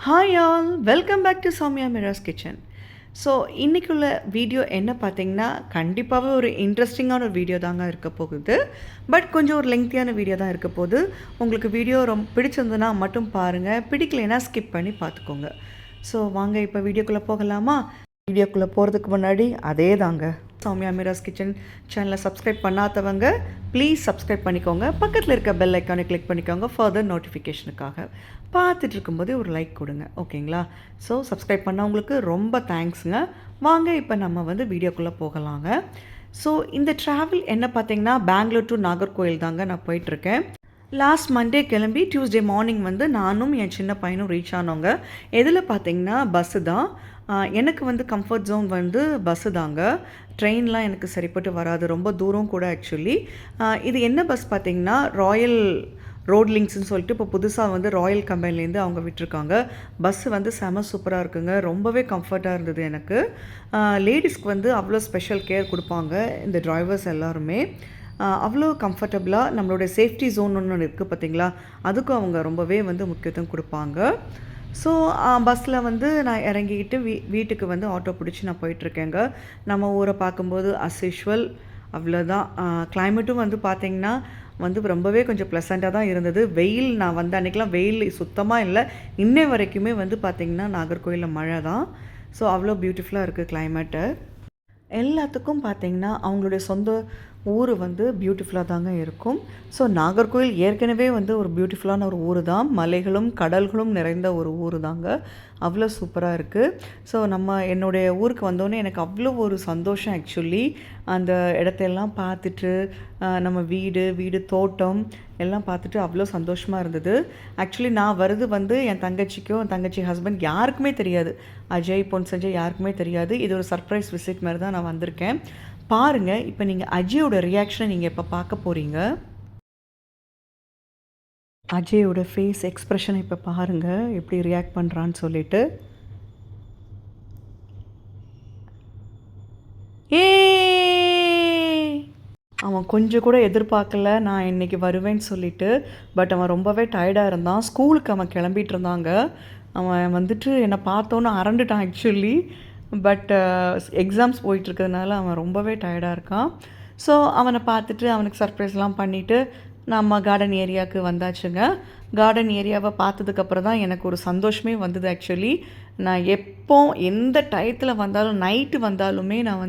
Hi all, welcome back to Sowmya Miras kitchen. So இன்றைக்குள்ள video என்ன பார்த்தீங்கன்னா, கண்டிப்பாகவே ஒரு இன்ட்ரெஸ்டிங்கான ஒரு வீடியோ தாங்க இருக்க போகுது. பட் கொஞ்சம் ஒரு லெங்க்தியான வீடியோ தான் இருக்க போகுது. உங்களுக்கு வீடியோ ரொம்ப பிடிச்சிருந்ததுன்னா மட்டும் பாருங்கள், பிடிக்கலைன்னா ஸ்கிப் பண்ணி பார்த்துக்கோங்க. ஸோ வாங்க இப்போ வீடியோக்குள்ளே போகலாமா? வீடியோக்குள்ளே போகிறதுக்கு முன்னாடி அதே தாங்க, சௌமியா மிராஸ் கிச்சன் சேனலை சப்ஸ்கிரைப் பண்ணாதவங்க ப்ளீஸ் சப்ஸ்கிரைப் பண்ணிக்கோங்க. பக்கத்தில் இருக்க பெல் ஐக்கானை கிளிக் பண்ணிக்கோங்க ஃபர்தர் நோட்டிஃபிகேஷனுக்காக. பார்த்துட்டு இருக்கும்போது ஒரு லைக் கொடுங்க, ஓகேங்களா? ஸோ சப்ஸ்கிரைப் பண்ணவங்களுக்கு ரொம்ப தேங்க்ஸுங்க. வாங்க இப்போ நம்ம வீடியோக்குள்ளே போகலாங்க. ஸோ இந்த ட்ராவல் என்ன பார்த்தீங்கன்னா, பெங்களூர் டு நாகர்கோயில் தாங்க நான் போயிட்டுருக்கேன். லாஸ்ட் மண்டே கிளம்பி டியூஸ்டே மார்னிங் நானும் என் சின்ன பையனும் ரீச் ஆனோங்க. எதில் பார்த்தீங்கன்னா பஸ்ஸு தான். எனக்கு கம்ஃபர்ட் ஜோன் பஸ்ஸு தாங்க. ட்ரெயின்லாம் எனக்கு சரிப்பட்டு வராது, ரொம்ப தூரம் கூட ஆக்சுவலி. இது என்ன பஸ் பார்த்தீங்கன்னா, ராயல் ரோட் லிங்க்ஸ்னு சொல்லிட்டு இப்போ புதுசாக ராயல் கம்பெனிலேருந்து அவங்க விட்டுருக்காங்க. பஸ்ஸு செம சூப்பராக இருக்குங்க, ரொம்பவே கம்ஃபர்ட்டாக இருந்தது எனக்கு. லேடிஸ்க்கு அவ்வளோ ஸ்பெஷல் கேர் கொடுப்பாங்க இந்த டிரைவர்ஸ் எல்லாருமே. அவ்வளோ கம்ஃபர்டபுளாக நம்மளுடைய சேஃப்டி ஜோன் ஒன்று இருக்குது பார்த்தீங்களா, அதுக்கும் அவங்க ரொம்பவே முக்கியத்துவம் கொடுப்பாங்க. ஸோ பஸ்ஸில் நான் இறங்கிக்கிட்டு வீட்டுக்கு ஆட்டோ பிடிச்சி நான் போயிட்டுருக்கேங்க. நம்ம ஊரை பார்க்கும்போது அஸ் யூஷுவல் அவ்வளோதான். கிளைமேட்டும் பார்த்திங்கன்னா ரொம்பவே கொஞ்சம் ப்ளசண்ட்டாக தான் இருந்தது. வெயில் நான் அன்றைக்கெலாம் வெயில் சுத்தமாக இல்லை. இன்னை வரைக்குமே பார்த்திங்கன்னா நாகர்கோயிலில் மழை தான். ஸோ அவ்வளோ பியூட்டிஃபுல்லாக இருக்குது கிளைமேட்டு. எல்லாத்துக்கும் பார்த்திங்கன்னா அவங்களுடைய சொந்த ஊர் பியூட்டிஃபுல்லாக தாங்க இருக்கும். ஸோ நாகர்கோயில் ஏற்கனவே ஒரு பியூட்டிஃபுல்லான ஒரு ஊர் தான். மலைகளும் கடல்களும் நிறைந்த ஒரு ஊர் தாங்க. அவ்வளோ சூப்பராக இருக்குது. ஸோ என்னுடைய ஊருக்கு வந்தோடனே எனக்கு அவ்வளோ ஒரு சந்தோஷம் ஆக்சுவலி. அந்த இடத்தையெல்லாம் பார்த்துட்டு நம்ம வீடு தோட்டம் எல்லாம் பார்த்துட்டு அவ்வளோ சந்தோஷமாக இருந்தது. ஆக்சுவலி நான் வருது என் தங்கச்சிக்கும் என் தங்கச்சி ஹஸ்பண்ட் யாருக்குமே தெரியாது. அஜய் பொன் சஞ்சய் யாருக்குமே தெரியாது. இது ஒரு சர்ப்ரைஸ் விசிட் மாதிரி தான் நான் வந்திருக்கேன். பாருங்கள், இப்போ நீங்கள் அஜயோட ரியாக்ஷனை நீங்கள் இப்போ பார்க்க போகிறீங்க. அஜயோட ஃபேஸ் எக்ஸ்ப்ரெஷனை இப்போ பாருங்கள், எப்படி ரியாக்ட் பண்ணுறான்னு சொல்லிட்டு. ஏ அவன் கொஞ்சம் கூட எதிர்பார்க்கல நான் இன்றைக்கி வருவேன்னு சொல்லிட்டு. பட் அவன் ரொம்பவே டயர்டாக இருந்தான். ஸ்கூலுக்கு அவன் கிளம்பிகிட்டு இருந்தாங்க. அவன் என்னை பார்த்தோன்னு அரண்டுட்டான் ஆக்சுவலி. பட் எக்ஸாம்ஸ் போயிட்டுருக்கிறதுனால அவன் ரொம்பவே டயர்டாக இருக்கான். ஸோ அவனை பார்த்துட்டு அவனுக்கு சர்ப்ரைஸ்லாம் பண்ணிவிட்டு நம்ம கார்டன் ஏரியாவுக்கு வந்தாச்சுங்க. கார்டன் ஏரியாவை பார்த்ததுக்கப்புறம் தான் எனக்கு ஒரு சந்தோஷமே வந்தது ஆக்சுவலி. நான் எந்த டயத்தில் வந்தாலும், நைட்டு வந்தாலுமே நான்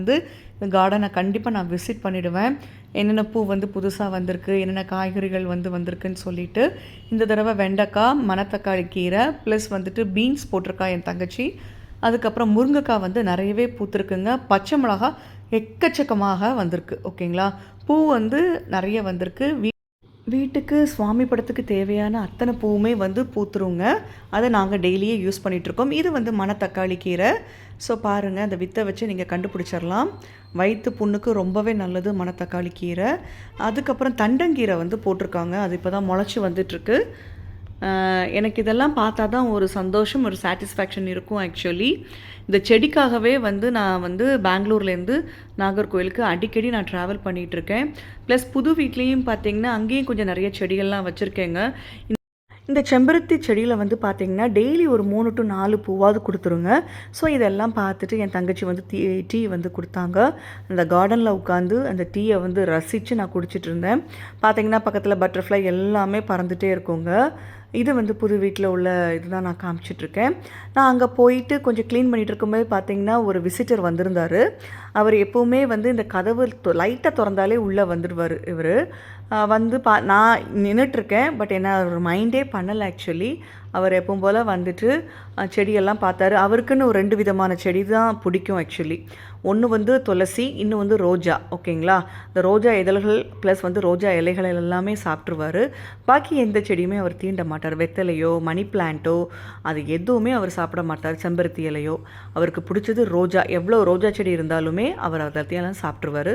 கார்டனை கண்டிப்பாக நான் விசிட் பண்ணிவிடுவேன். என்னென்ன பூ புதுசாக வந்திருக்கு, என்னென்ன காய்கறிகள் வந்திருக்குன்னு சொல்லிட்டு. இந்த தடவை வெண்டைக்காய், மணத்தக்காளி கீரை ப்ளஸ் பீன்ஸ் போட்டிருக்கா என் தங்கச்சி. அதுக்கப்புறம் முருங்கைக்காய் நிறையவே பூத்துருக்குங்க. பச்சை மிளகா எக்கச்சக்கமாக வந்திருக்கு, ஓகேங்களா. பூ நிறைய வந்திருக்கு. வீட்டுக்கு சுவாமி படத்துக்கு தேவையான அத்தனை பூவுமே பூத்துருங்க. அதை நாங்கள் டெய்லியே யூஸ் பண்ணிகிட்ருக்கோம். இது மணத்தக்காளி கீரை. ஸோ பாருங்கள், அந்த வித்தை வச்சு நீங்கள் கண்டுபிடிச்சிடலாம். வயிற்று புண்ணுக்கு ரொம்பவே நல்லது மணத்தக்காளி கீரை. அதுக்கப்புறம் தண்டங்கீரை போட்டிருக்காங்க. அது இப்போ தான் முளைச்சி வந்துட்டுருக்கு. எனக்கு இதெல்லாம் பார்த்தா தான் ஒரு சந்தோஷம், ஒரு சாட்டிஸ்ஃபேக்ஷன் இருக்கும் ஆக்சுவலி. இந்த செடிக்காகவே நான் பெங்களூர்லேருந்து நாகர்கோயிலுக்கு அடிக்கடி நான் ட்ராவல் பண்ணிகிட்ருக்கேன். ப்ளஸ் புது வீட்லேயும் பார்த்திங்கன்னா அங்கேயும் கொஞ்சம் நிறைய செடிகள்லாம் வச்சுருக்கேங்க. இந்த செம்பருத்தி செடியில் பார்த்திங்கன்னா டெய்லி ஒரு 3 to 4 பூவாவது கொடுத்துருங்க. ஸோ இதெல்லாம் பார்த்துட்டு என் தங்கச்சி டீ கொடுத்தாங்க. அந்த கார்டனில் உட்காந்து அந்த டீயை ரசித்து நான் குடிச்சிட்டு இருந்தேன். பார்த்திங்கன்னா பக்கத்தில் பட்டர்ஃப்ளை எல்லாமே பறந்துகிட்டே இருக்குங்க. இது புது வீட்டில் உள்ள இதுதான் நான் காமிச்சிட்ருக்கேன். நான் அங்கே போயிட்டு கொஞ்சம் க்ளீன் பண்ணிகிட்டு இருக்கும்போது பார்த்திங்கன்னா ஒரு விசிட்டர் வந்திருந்தார். அவர் எப்போவுமே இந்த கதவு லைட்டாக திறந்தாலே உள்ளே வந்துடுவார். இவர் நான் நின்றுட்டுருக்கேன். பட் என்ன ஒரு மைண்டே பண்ணலை ஆக்சுவலி. அவர் எப்பவும் போல் செடியெல்லாம் பார்த்தாரு. அவருக்குன்னு ஒரு 2 விதமான செடி தான் பிடிக்கும் ஆக்சுவலி. ஒன்று துளசி, இன்னும் ரோஜா, ஓகேங்களா. இந்த ரோஜா இதழ்கள் ப்ளஸ் ரோஜா இலைகள் எல்லாமே சாப்பிட்ருவார். பாக்கி எந்த செடியுமே அவர் தீண்ட மாட்டார். வெத்தலையோ மணி பிளான்ட்டோ அது எதுவுமே அவர் சாப்பிட மாட்டார். செம்பருத்தி இலையோ அவருக்கு பிடிச்சது ரோஜா. எவ்வளோ ரோஜா செடி இருந்தாலுமே அவர் அதத்தையெல்லாம் சாப்பிட்ருவார்.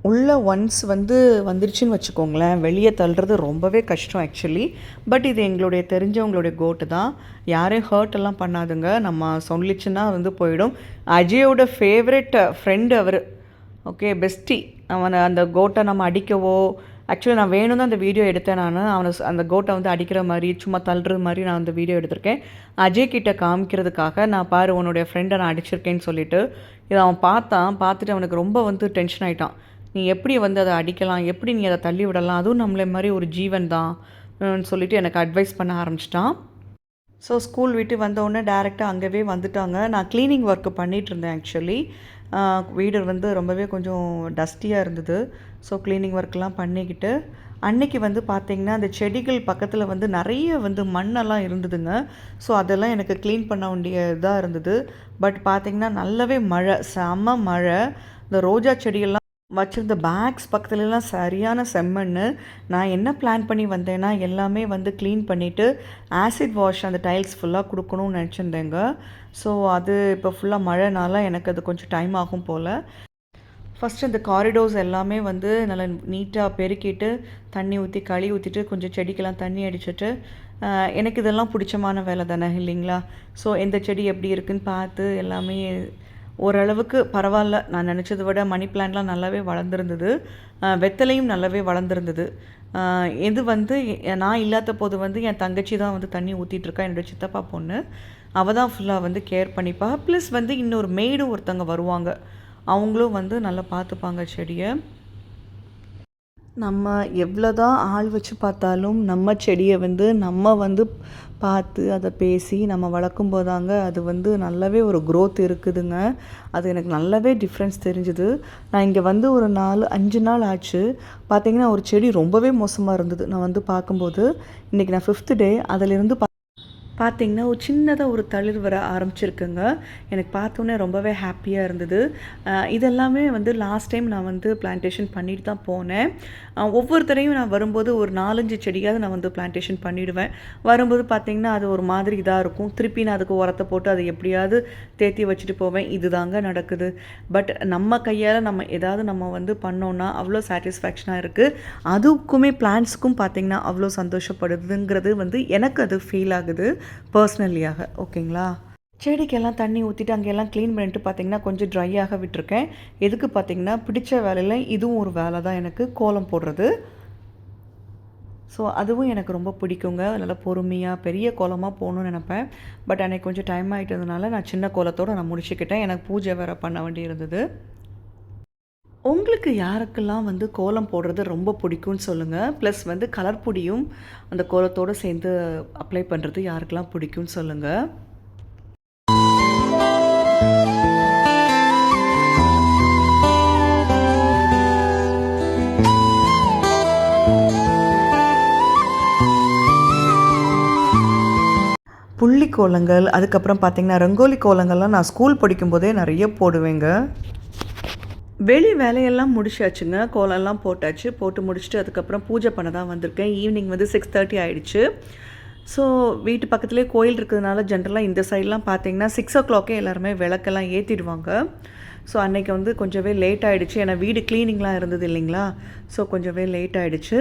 உள்ளே ஒன்ஸ் வந்துருச்சுன்னு வச்சுக்கோங்களேன், வெளியே தள்ளுறது ரொம்பவே கஷ்டம் ஆக்சுவலி. பட் இது எங்களுடைய தெரிஞ்சவங்களுடைய கோட்டு தான். யாரையும் ஹர்ட் எல்லாம் பண்ணாதுங்க. நம்ம சொல்லிச்சுன்னா போயிடும். அஜயோட ஃபேவரெட் ஃப்ரெண்டு அவர், ஓகே, பெஸ்டி. அவனை அந்த கோட்டை நம்ம அடிக்கவோ ஆக்சுவலி நான் வேணும் தான் அந்த வீடியோ எடுத்தேன் நான். அந்த கோட்டை வந்து அடிக்கிற மாதிரி சும்மா தள்ளுற மாதிரி நான் அந்த வீடியோ எடுத்திருக்கேன். அஜய் கிட்ட காமிக்கிறதுக்காக, நான் பாரு உன்னுடைய ஃப்ரெண்டை நான் அடிச்சிருக்கேன்னு சொல்லிட்டு. இதை அவன் பார்த்துட்டு அவனுக்கு ரொம்ப வந்து டென்ஷன் ஆகிட்டான். நீ எப்படி வந்து அதை அடிக்கலாம், எப்படி நீ அதை தள்ளி விடலாம், அதுவும் நம்மளை மாதிரி ஒரு ஜீவன் தான் சொல்லிட்டு எனக்கு அட்வைஸ் பண்ண ஆரம்பிச்சிட்டான். ஸோ ஸ்கூல் விட்டு வந்தோடனே டேரெக்டாக அங்கேவே வந்துட்டாங்க. நான் க்ளீனிங் ஒர்க்கு பண்ணிகிட்ருந்தேன் ஆக்சுவலி. வீடு வந்து ரொம்பவே கொஞ்சம் டஸ்டியாக இருந்தது. ஸோ க்ளீனிங் ஒர்க்லாம் பண்ணிக்கிட்டு அன்றைக்கி வந்து பார்த்திங்கன்னா அந்த செடிகள் பக்கத்தில் வந்து நிறைய வந்து மண்ணெல்லாம் இருந்ததுங்க. ஸோ அதெல்லாம் எனக்கு க்ளீன் பண்ண வேண்டிய இதாக இருந்தது. பட் பார்த்திங்கன்னா நல்லாவே மழை, செம்ம மழை. இந்த ரோஜா செடியெல்லாம் வச்சுருந்த பேக்ஸ் பக்கத்துலலாம் சரியான செம்மண்ணு. நான் என்ன பிளான் பண்ணி வந்தேன்னா எல்லாமே வந்து க்ளீன் பண்ணிவிட்டு ஆசிட் வாஷ் அந்த டைல்ஸ் ஃபுல்லாக கொடுக்கணும்னு நினச்சிருந்தேங்க. ஸோ அது இப்போ ஃபுல்லாக மழைனால எனக்கு அது கொஞ்சம் டைம் ஆகும் போல். ஃபஸ்ட்டு இந்த காரிடோர்ஸ் எல்லாமே வந்து நல்லா நீட்டாக பெருக்கிட்டு தண்ணி ஊற்றி களி ஊற்றிட்டு கொஞ்சம் செடிக்கெல்லாம் தண்ணி அடிச்சுட்டு, எனக்கு இதெல்லாம் பிடிச்சமான வேலை தானே இல்லைங்களா? ஸோ எந்த செடி எப்படி இருக்குதுன்னு பார்த்து எல்லாமே ஓரளவுக்கு பரவாயில்ல. நான் நினச்சதை விட மணி பிளான்ட்லாம் நல்லாவே வளர்ந்துருந்தது. வெத்தலையும் நல்லாவே வளர்ந்துருந்தது. இது வந்து நான் இல்லாத போது வந்து என் தங்கச்சி தான் வந்து தண்ணி ஊற்றிட்டுருக்கா, என்னோடய சித்தப்பா பொண்ணு. அவள் தான் ஃபுல்லாக வந்து கேர் பண்ணிப்பா. ப்ளஸ் வந்து இன்னொரு மெய்டும் ஒருத்தவங்க வருவாங்க, அவங்களும் வந்து நல்லா பார்த்துப்பாங்க செடியை. நம்ம எவ்வளோ தான் ஆள் வச்சு பார்த்தாலும் நம்ம செடியை வந்து நம்ம வந்து பார்த்து அதை பேசி நம்ம வளர்க்கும் போதாங்க அது வந்து நல்லாவே ஒரு க்ரோத் இருக்குதுங்க. அது எனக்கு நல்லாவே டிஃப்ரென்ஸ் தெரிஞ்சுது. நான் இங்கே வந்து ஒரு 4-5 நாள் ஆச்சு. பார்த்திங்கன்னா ஒரு செடி ரொம்பவே மோசமாக இருந்தது. நான் வந்து பார்க்கும்போது இன்றைக்கி நான் 5th டே. அதிலிருந்து பார்த்திங்கன்னா ஒரு சின்னதாக ஒரு தளிர் வர ஆரம்பிச்சிருக்குங்க. எனக்கு பார்த்தோன்னே ரொம்பவே ஹாப்பியாக இருந்தது. இதெல்லாமே வந்து லாஸ்ட் டைம் நான் வந்து பிளான்டேஷன் பண்ணிட்டு தான் போனேன். ஒவ்வொரு தடையும் நான் வரும்போது ஒரு 4-5 செடியாவது நான் வந்து பிளான்டேஷன் பண்ணிவிடுவேன். வரும்போது பார்த்திங்கன்னா அது ஒரு மாதிரி இதாக இருக்கும். திருப்பி நான் அதுக்கு உரத்தை போட்டு அதை எப்படியாவது தேத்தி வச்சுட்டு போவேன். இதுதாங்க நடக்குது. பட் நம்ம கையால் நம்ம ஏதாவது நம்ம வந்து பண்ணோன்னா அவ்வளோ சாட்டிஸ்ஃபேக்ஷனாக இருக்குது. அதுக்குமே பிளான்ட்ஸுக்கும் பார்த்திங்கன்னா அவ்வளோ சந்தோஷப்படுதுங்கிறது வந்து எனக்கு அது ஃபீல் ஆகுது பர்சனலியாக. ஓகேங்களா? செடிக்கெல்லாம் தண்ணி ஊற்றிட்டு அங்கெல்லாம் க்ளீன் பண்ணிட்டு பார்த்திங்கன்னா கொஞ்சம் ட்ரையாக விட்டுருக்கேன். எதுக்கு பார்த்திங்கன்னா பிடிச்ச வேலையில் இதுவும் ஒரு வேலை தான் எனக்கு, கோலம் போடுறது. ஸோ அதுவும் எனக்கு ரொம்ப பிடிக்குங்க. நல்லா பொறுமையாக பெரிய கோலமாக போகணுன்னு நினப்பேன். பட் அன்றைக்கி கொஞ்சம் டைம் ஆகிட்டதுனால நான் சின்ன கோலத்தோடு நான் முடிச்சுக்கிட்டேன். எனக்கு பூஜை வேறு பண்ண வேண்டி இருந்தது. உங்களுக்கு யாருக்கெல்லாம் வந்து கோலம் போடுறது ரொம்ப பிடிக்கும்னு சொல்லுங்கள். ப்ளஸ் வந்து கலர் பொடியும் அந்த கோலத்தோடு சேர்ந்து அப்ளை பண்ணுறது யாருக்கெல்லாம் பிடிக்கும்னு சொல்லுங்கள். புள்ளி கோலங்கள், அதுக்கப்புறம் பார்த்திங்கன்னா ரங்கோலி கோலங்கள்லாம் நான் ஸ்கூல் படிக்கும்போதே நிறைய போடுவேங்க. வெளி வேலையெல்லாம் முடிச்சாச்சுங்க. கோலம்லாம் போட்டு முடிச்சுட்டு அதுக்கப்புறம் பூஜை பண்ண தான் வந்திருக்கேன். ஈவினிங் வந்து 6:30 ஆகிடுச்சு. ஸோ வீட்டு பக்கத்துலேயே கோயில் இருக்கிறதுனால ஜென்ரலாக இந்த சைட்லாம் பார்த்திங்கன்னா 6 o'clock எல்லாருமே விளக்கெல்லாம் ஏற்றிடுவாங்க. ஸோ அன்றைக்கி வந்து கொஞ்சமே லேட் ஆகிடுச்சு. ஏன்னா வீடு க்ளீனிங்லாம் இருந்தது இல்லைங்களா? ஸோ கொஞ்சமே லேட் ஆகிடுச்சு.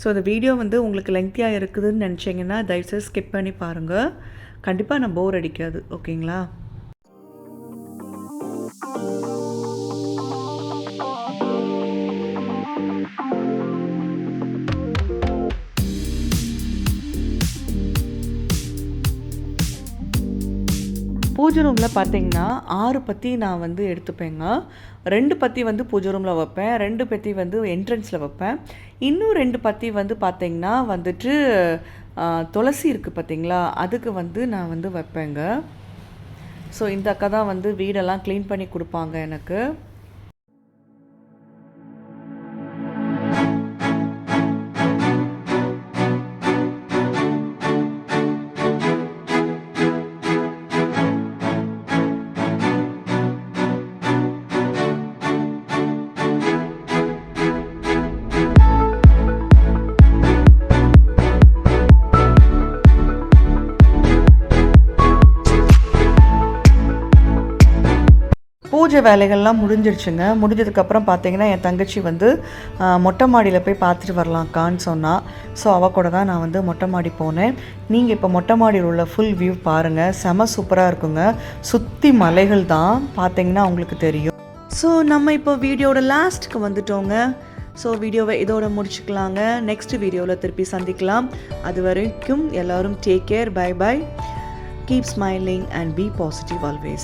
ஸோ இந்த வீடியோ வந்து உங்களுக்கு லெங்க்தியாக இருக்குதுன்னு நினச்சிங்கன்னா தயவுசெய்து ஸ்கிப் பண்ணி பாருங்கள். கண்டிப்பாக நான் போர் அடிக்காது. ஓகேங்களா? பூஜை ரூமில் பார்த்திங்கன்னா 6 பத்தி நான் வந்து எடுத்துப்பேங்க. 2 பத்தி வந்து பூஜை ரூமில் வைப்பேன், 2 பத்தி வந்து என்ட்ரன்ஸில் வைப்பேன். இன்னும் 2 பத்தி வந்து பார்த்திங்கன்னா வந்துட்டு துளசி இருக்குது பார்த்திங்களா, அதுக்கு வந்து நான் வந்து வைப்பேங்க. ஸோ இந்த அக்கா தான் வந்து வீடெல்லாம் க்ளீன் பண்ணி கொடுப்பாங்க எனக்கு. பூஜை வேலைகள்லாம் முடிஞ்சிருச்சுங்க. முடிஞ்சதுக்கப்புறம் பார்த்திங்கன்னா என் தங்கச்சி வந்து மொட்டை மாடியில் போய் பார்த்துட்டு வரலாம்க்கான்னு சொன்னால். ஸோ அவள் கூட தான் நான் வந்து மொட்டை மாடி போனேன். நீங்கள் இப்போ மொட்டை மாடியில் உள்ள ஃபுல் வியூ பாருங்கள், செம சூப்பராக இருக்குங்க. சுற்றி மலைகள் தான், பார்த்திங்கன்னா உங்களுக்கு தெரியும். ஸோ நம்ம இப்போ வீடியோட லாஸ்ட்டுக்கு வந்துட்டோங்க. ஸோ வீடியோவை இதோட முடிச்சுக்கலாங்க. நெக்ஸ்ட் வீடியோவில் திருப்பி சந்திக்கலாம். அது வரைக்கும் எல்லோரும் take care. Bye bye. Keep smiling and be positive always.